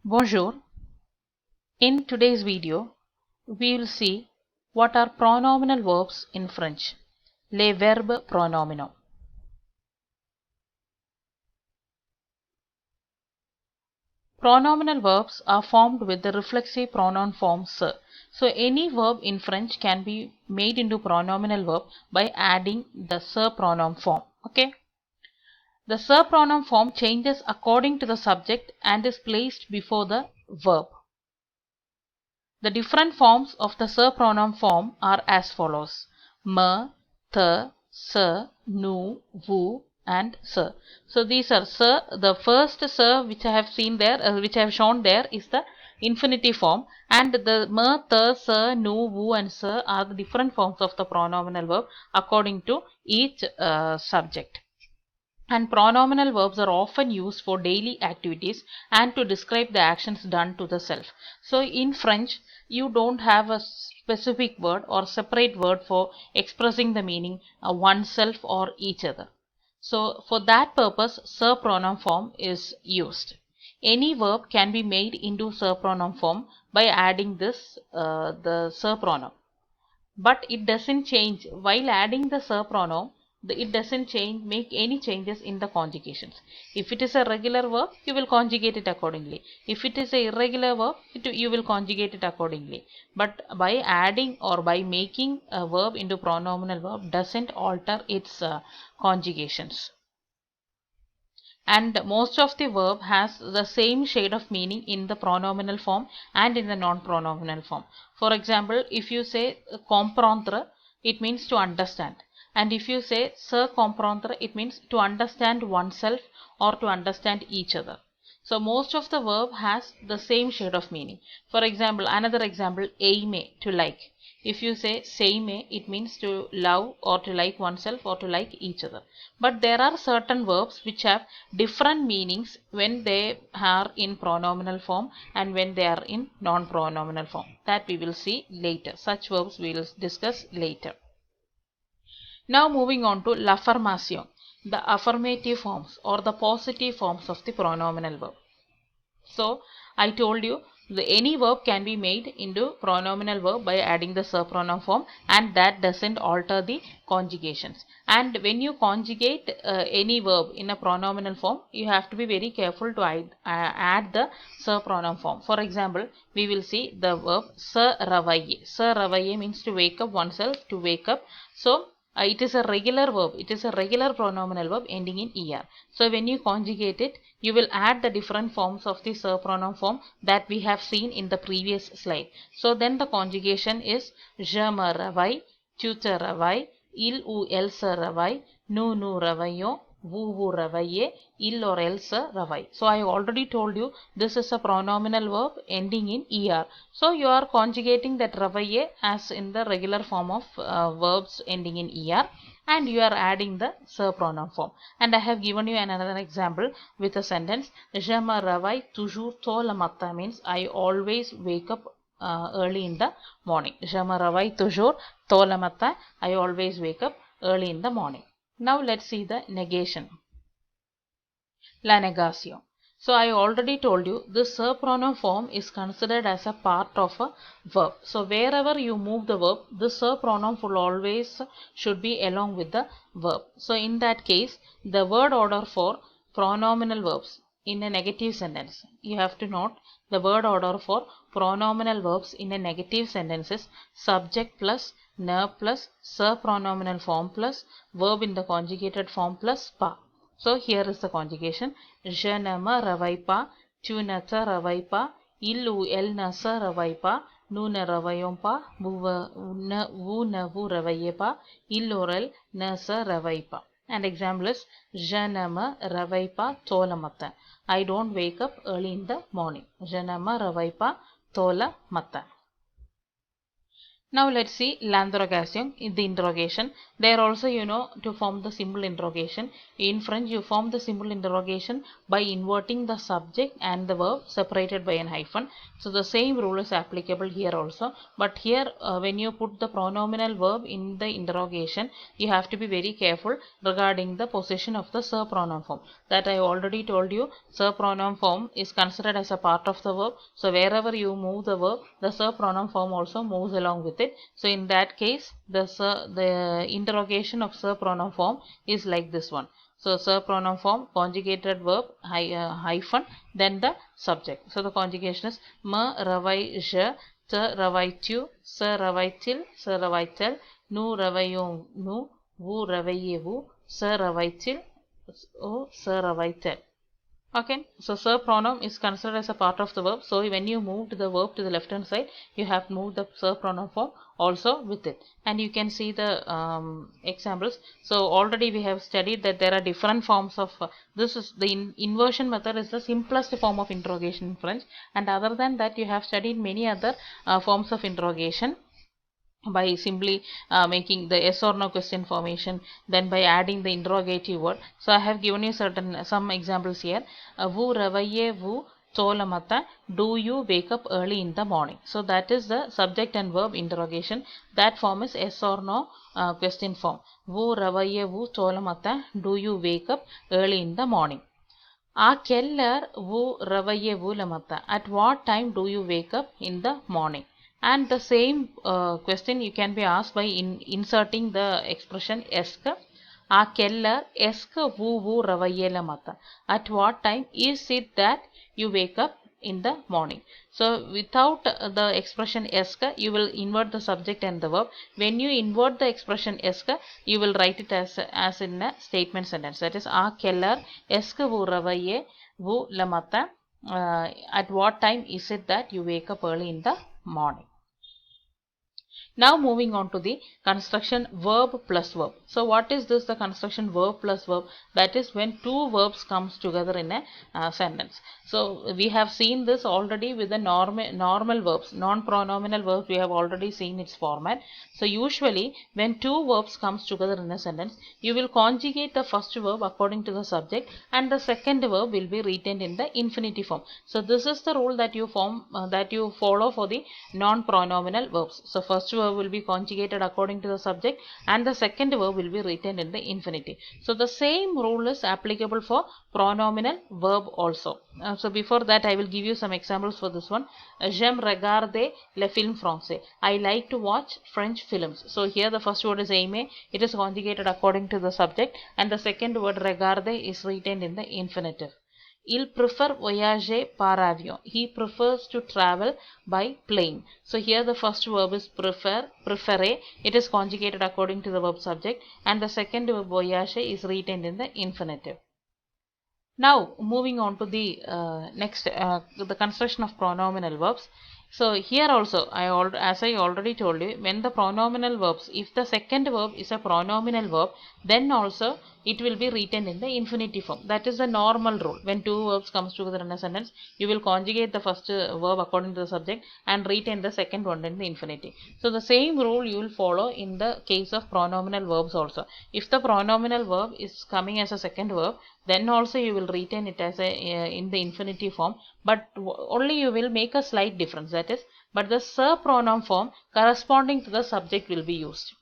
Bonjour. In today's video, we will see what are pronominal verbs in French. Les verbes pronominaux. Pronominal verbs are formed with the reflexive pronoun form se. So any verb in French can be made into pronominal verb by adding the se pronoun form. Okay. The se pronoun form changes according to the subject and is placed before the verb. The different forms of the se pronoun form are as follows: me, the, se, nous, vous, and se. So these are se. The first se which I have seen there, which I have shown there, is the infinitive form, and the me, the, se, nous, vous, and se are the different forms of the pronominal verb according to each subject. And pronominal verbs are often used for daily activities and to describe the actions done to the self. So in French, you don't have a specific word or separate word for expressing the meaning oneself or each other. So for that purpose, se pronoun form is used. Any verb can be made into se pronoun form by adding this the se pronoun, but it doesn't change while adding the se pronoun. It doesn't make any changes in the conjugations. If it is a regular verb, you will conjugate it accordingly. If it is a irregular verb, you will conjugate it accordingly. But by adding or by making a verb into pronominal verb doesn't alter its conjugations. And most of the verb has the same shade of meaning in the pronominal form and in the non-pronominal form. For example, if you say comprendre, it means to understand, and if you say se comprendre, it means to understand oneself or to understand each other. So most of the verb has the same shade of meaning. For example, another example, aimer, to like. If you say s'aimer, it means to love or to like oneself or to like each other. But there are certain verbs which have different meanings when they are in pronominal form and when they are in non-pronominal form. That we will see later. Such verbs we will discuss later. Now moving on to l'affirmation, the affirmative forms or the positive forms of the pronominal verb. So I told you any verb can be made into pronominal verb by adding the se pronoun form, and that doesn't alter the conjugations. And when you conjugate any verb in a pronominal form, you have to be very careful to add the se pronoun form. For example, we will see the verb se réveiller. Se réveiller means to wake up oneself, to wake up. So it is a regular verb. It is a regular pronominal verb ending in er. So when you conjugate it, you will add the different forms of the se pronoun form that we have seen in the previous slide. So then the conjugation is je me réveille, tu te réveilles, il ou elle se réveille, nous nous réveillons, vous vous réveillez, il or elle se réveille. So I already told you this is a pronominal verb ending in er. So you are conjugating that réveiller as in the regular form of verbs ending in er, and you are adding the se pronoun form. And I have given you another example with a sentence: je me réveille toujours tôt le matin, means I always wake up early in the morning. Je me réveille toujours tôt le matin, I always wake up early in the morning. Now let's see the negation. La négation. So I already told you this se pronoun form is considered as a part of a verb. So wherever you move the verb, the se pronoun will always should be along with the verb. So in that case, the word order for pronominal verbs in a negative sentence, you have to note the word order for pronominal verbs in a negative sentence is subject plus ne plus se pronominal form plus verb in the conjugated form plus pa. So here is the conjugation: je ne me réveille pas, tu ne te réveilles pas, il ou elle ne se réveille pas, nous ne réveillons pas, vous ne vous réveillez pas, il ou elle ne se réveille pas. And example is je ne me réveille pas tôt le matin. I don't wake up early in the morning. Je ne me réveille pas tôt le matin. Now let's see l'interrogation in the interrogation. There also to form the simple interrogation. In French you form the simple interrogation by inverting the subject and the verb separated by an hyphen. So the same rule is applicable here also. But here when you put the pronominal verb in the interrogation, you have to be very careful regarding the position of the pronoun form. That I already told you, pronoun form is considered as a part of the verb. So wherever you move the verb, the pronoun form also moves along with it. So in that case, the interrogation of pronoun form is like this one. So pronoun form, conjugated verb, hyphen, then the subject. So the conjugation is ma ravai je, te ravai tu, se ravai til, se ravai tel, nu ravai nu, vu ravai vu, se ravai til, o se ravai tel. Okay, so pronoun is considered as a part of the verb. So when you moved the verb to the left hand side, you have moved the pronoun form also with it. And you can see the examples. So already we have studied that there are different forms of this is the inversion method is the simplest form of interrogation in French. And other than that, you have studied many other forms of interrogation by simply making the yes or no question formation, then by adding the interrogative word. So I have given you some examples here. Vu ravaye vu cholamata, do you wake up early in the morning? So that is the subject and verb interrogation. That form is yes or no question form. Vu ravaye vu cholamata, do you wake up early in the morning? A keller vu ravaye vu lamata, at what time do you wake up in the morning? And the same question you can be asked by inserting the expression esk. A keller esk vu vu ravayela mata. At what time is it that you wake up in the morning? So without the expression esk, you will invert the subject and the verb. When you invert the expression esk, you will write it as in a statement sentence. That is a keller esk vu ravaye vu lamata. At what time is it that you wake up early in the morning? Now moving on to the construction verb plus verb. So what is this, the construction verb plus verb? That is when two verbs comes together in a sentence. So we have seen this already with the normal verbs, non-pronominal verbs. We have already seen its format. So usually when two verbs comes together in a sentence, you will conjugate the first verb according to the subject and the second verb will be retained in the infinitive form. So this is the rule that you follow for the non-pronominal verbs. So first verb will be conjugated according to the subject and the second verb will be written in the infinitive. So the same rule is applicable for pronominal verb also. So before that I will give you some examples for this one. J'aime regarder les films français. I like to watch French films. So here the first word is aimer. It is conjugated according to the subject and the second word regarder is written in the infinitive. Il prefer voyager par avion. He prefers to travel by plane. So here the first verb is prefer, prefere. It is conjugated according to the verb subject and the second verb voyager is retained in the infinitive. Now moving on to the next the construction of pronominal verbs. So here also as I already told you, when the pronominal verbs, if the second verb is a pronominal verb, then also it will be written in the infinitive form. That is the normal rule. When two verbs comes together in a sentence, you will conjugate the first verb according to the subject and retain the second one in the infinitive. So the same rule you will follow in the case of pronominal verbs also. If the pronominal verb is coming as a second verb, then also you will retain it as in the infinitive form, but only you will make a slight difference. That is, but the pronoun form corresponding to the subject will be used.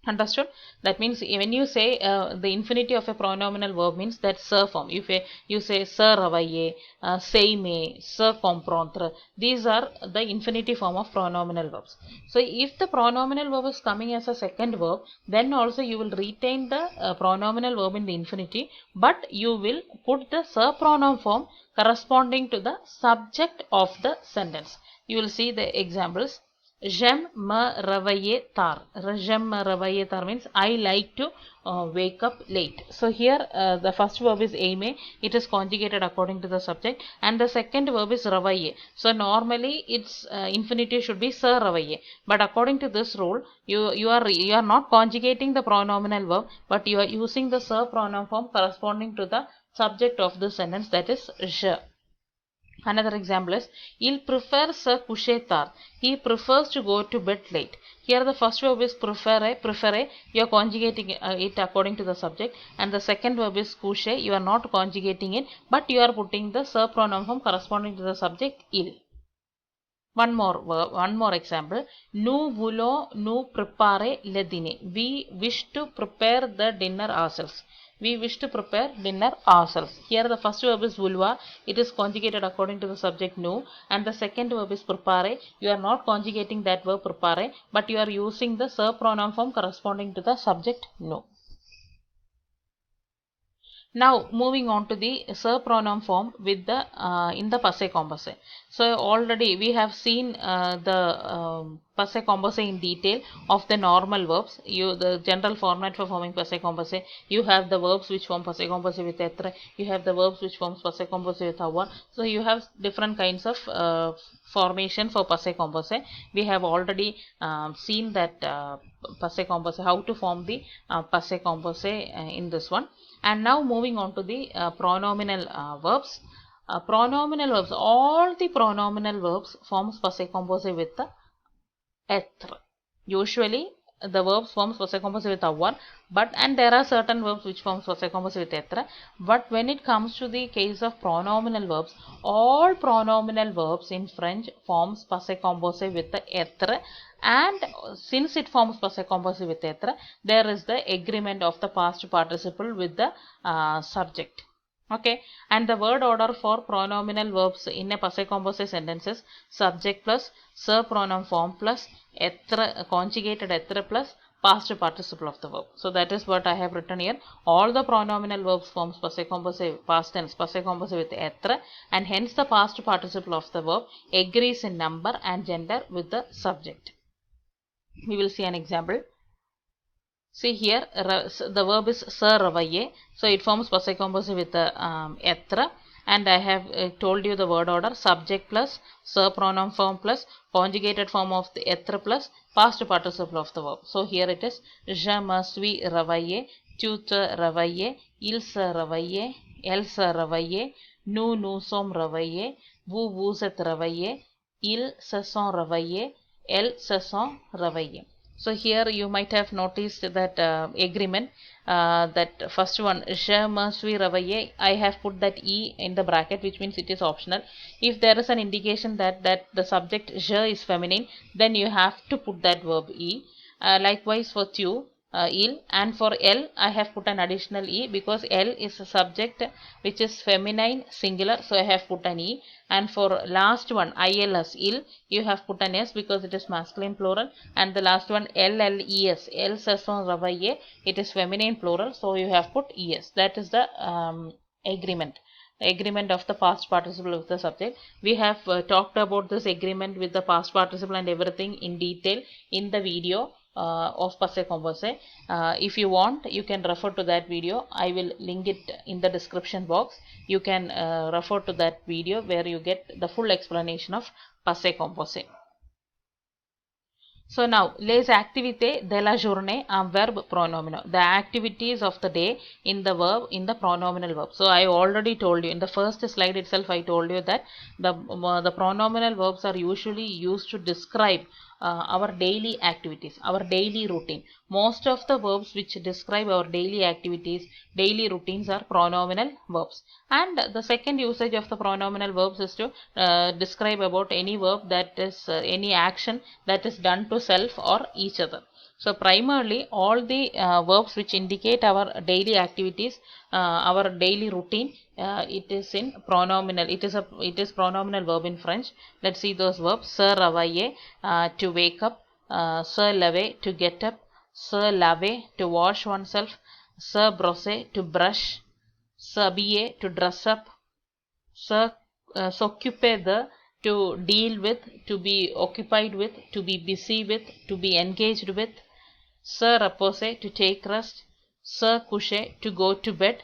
Understood? That means when you say the infinitive of a pronominal verb means that form. If you say se ravaye, say me, se comprendre, these are the infinitive form of pronominal verbs. So if the pronominal verb is coming as a second verb, then also you will retain the pronominal verb in the infinitive, but you will put the pronoun form corresponding to the subject of the sentence. You will see the examples. J'aime me réveiller tard. J'aime me réveiller tard means I like to wake up late. So here the first verb is aimer. It is conjugated according to the subject and the second verb is réveiller. So normally its infinitive should be se réveiller. But according to this rule, you are not conjugating the pronominal verb, but you are using the se pronoun form corresponding to the subject of the sentence, that is je. Another example is il prefers se coucher tard. He prefers to go to bed late. Here the first verb is prefere. You are conjugating it according to the subject, and the second verb is coucher. You are not conjugating it, but you are putting the se pronoun form corresponding to the subject il. One more example. Nous voulons nous préparer le dîner. We wish to prepare the dinner ourselves. We wish to prepare dinner ourselves. Here the first verb is vouloir. It is conjugated according to the subject nous, and the second verb is préparer. You are not conjugating that verb préparer, but you are using the se pronoun form corresponding to the subject nous. Now moving on to the se pronoun form with the in the passé composé. So already we have seen the passé composé in detail of the normal verbs. The general format for forming passé composé. You have the verbs which form passé composé with être. You have the verbs which forms passé composé with avoir. So you have different kinds of formation for passé composé. We have already seen that passé composé, how to form the passé composé in this one. And now moving on to the pronominal verbs. Pronominal verbs, all the pronominal verbs forms passé composé with the être. Usually the verbs forms passé composé with avoir, and there are certain verbs which forms passé composé with être. But when it comes to the case of pronominal verbs, all pronominal verbs in French forms passé composé with the être. And since it forms passé composé with être, there is the agreement of the past participle with the subject. Okay, and the word order for pronominal verbs in a passé composé sentence is subject plus se pronoun form plus être, conjugated être plus past participle of the verb. So that is what I have written here. All the pronominal verbs forms passé composé, past tense passé composé with être, and hence the past participle of the verb agrees in number and gender with the subject. We will see an example. See here, the verb is se réveiller, so it forms passé composé with the être, and I have told you the word order: subject plus se pronoun form plus conjugated form of the être plus past participle of the verb. So here it is: je me suis réveillé, tu te réveillais, il se réveillait, elle se réveillait, nous nous sommes réveillés, vous vous êtes réveillés, ils se sont réveillés, elles se sont réveillées. So here you might have noticed that agreement, that first one, je me suis réveillé, I have put that e in the bracket, which means it is optional. If there is an indication that the subject je is feminine, then you have to put that verb e. Likewise for tu, il, and for L I have put an additional e because L is a subject which is feminine singular, so I have put an e. And for last one ils, il, you have put an s because it is masculine plural, and the last one lles, elles se sont réveillées, it is feminine plural, so you have put es. That is the agreement of the past participle of the subject. We have talked about this agreement with the past participle and everything in detail in the video of passé composé. If you want, you can refer to that video. I will link it in the description box. You can refer to that video where you get the full explanation of passé composé. So now, les activités de la journée en verbe pronominal. The activities of the day in the verb, in the pronominal verb. So I already told you in the first slide itself, I told you that the pronominal verbs are usually used to describe our daily activities, our daily routine. Most of the verbs which describe our daily activities, daily routines are pronominal verbs. And the second usage of the pronominal verbs is to describe about any verb that is any action that is done to self or each other. So primarily all the verbs which indicate our daily activities, our daily routine, it is in pronominal. It is pronominal verb in French. Let's see those verbs: se réveiller, to wake up; se lever, to get up; se laver, to wash oneself; se brosser, to brush; s'habiller, to dress up; s'occuper de, to deal with, to be occupied with, to be busy with, to be engaged with; se reposer, to take rest; se coucher, to go to bed.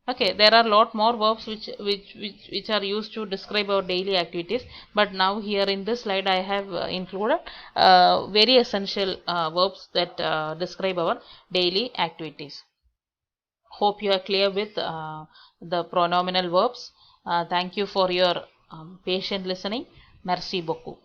Okay, there are a lot more verbs which are used to describe our daily activities, but now here in this slide I have included very essential verbs that describe our daily activities. Hope you are clear with the pronominal verbs. Thank you for your patient listening. Merci beaucoup.